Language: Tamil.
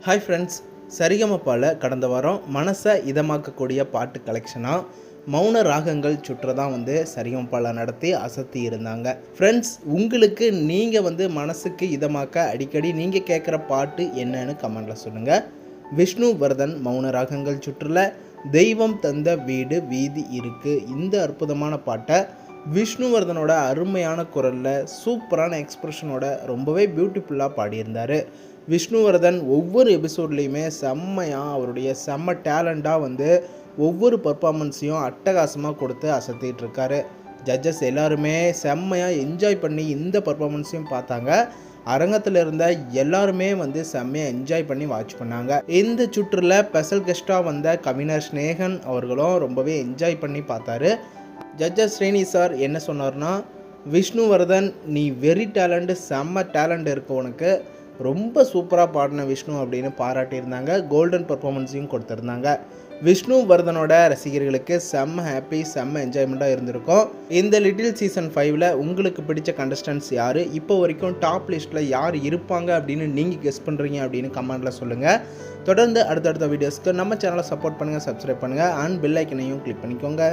ஹாய் ஃப்ரெண்ட்ஸ், சரிகமபால கடந்த வாரம் மனசை இதமாக்கக்கூடிய பாட்டு கலெக்ஷனாக மௌன ராகங்கள் சுற்று தான் சரிகமபால நடத்தி அசத்தி இருந்தாங்க. ஃப்ரெண்ட்ஸ், உங்களுக்கு நீங்கள் மனசுக்கு இதமாக்க அடிக்கடி நீங்கள் கேட்குற பாட்டு என்னன்னு கமெண்டில் சொல்லுங்கள். விஷ்ணுவர்தன் மௌன ராகங்கள் சுற்றில் தெய்வம் தந்த வீடு வீதி இருக்குது, இந்த அற்புதமான பாட்டை விஷ்ணுவர்தனோட அருமையான குரலில் சூப்பரான எக்ஸ்ப்ரெஷனோட ரொம்பவே பியூட்டிஃபுல்லாக பாடியிருந்தார். விஷ்ணுவர்தன் ஒவ்வொரு எபிசோட்லேயுமே செம்மையாக அவருடைய செம்ம டேலண்டாக ஒவ்வொரு பர்ஃபார்மன்ஸையும் அட்டகாசமாக கொடுத்து அசத்திட்டு இருக்காரு. ஜட்ஜஸ் எல்லாருமே செம்மையாக என்ஜாய் பண்ணி இந்த பர்ஃபார்மன்ஸையும் பார்த்தாங்க. அரங்கத்தில் இருந்த எல்லாருமே செம்மையாக என்ஜாய் பண்ணி வாட்ச் பண்ணாங்க. இந்த சுற்றில் ஸ்பெஷல் கெஸ்ட்டாக வந்த கவிஞர் ஸ்னேகன் அவர்களும் ரொம்பவே என்ஜாய் பண்ணி பார்த்தாரு. ஜட்ஜஸ் ஸ்ரீனி சார் என்ன சொன்னார்னா, விஷ்ணுவர்தன் நீ வெரி டேலண்ட், செம்ம டேலண்ட் இருக்கு உனக்கு, ரொம்ப சூப்பராக பாடின விஷ்ணு அப்படின்னு பாராட்டியிருந்தாங்க. கோல்டன் பர்ஃபார்மன்ஸையும் கொடுத்துருந்தாங்க. விஷ்ணுவர்தனோட ரசிகர்களுக்கு செம்ம ஹாப்பி, செம்ம என்ஜாய்மெண்ட்டாக இருந்திருக்கும். இந்த லிட்டில் சீசன் 5ல் உங்களுக்கு பிடிச்ச கண்டஸ்டன்ட்ஸ் யார், இப்போ வரைக்கும் டாப் லிஸ்ட்டில் யார் இருப்பாங்க அப்படின்னு நீங்கள் கெஸ் பண்ணுறீங்க அப்படின்னு கமெண்டில் சொல்லுங்கள். தொடர்ந்து அடுத்தடுத்த வீடியோஸ்க்கு நம்ம சேனலை சப்போர்ட் பண்ணுங்கள், சப்ஸ்கிரைப் பண்ணுங்கள் அண்ட் பெல் ஐக்கனையும் கிளிக் பண்ணிக்கோங்க.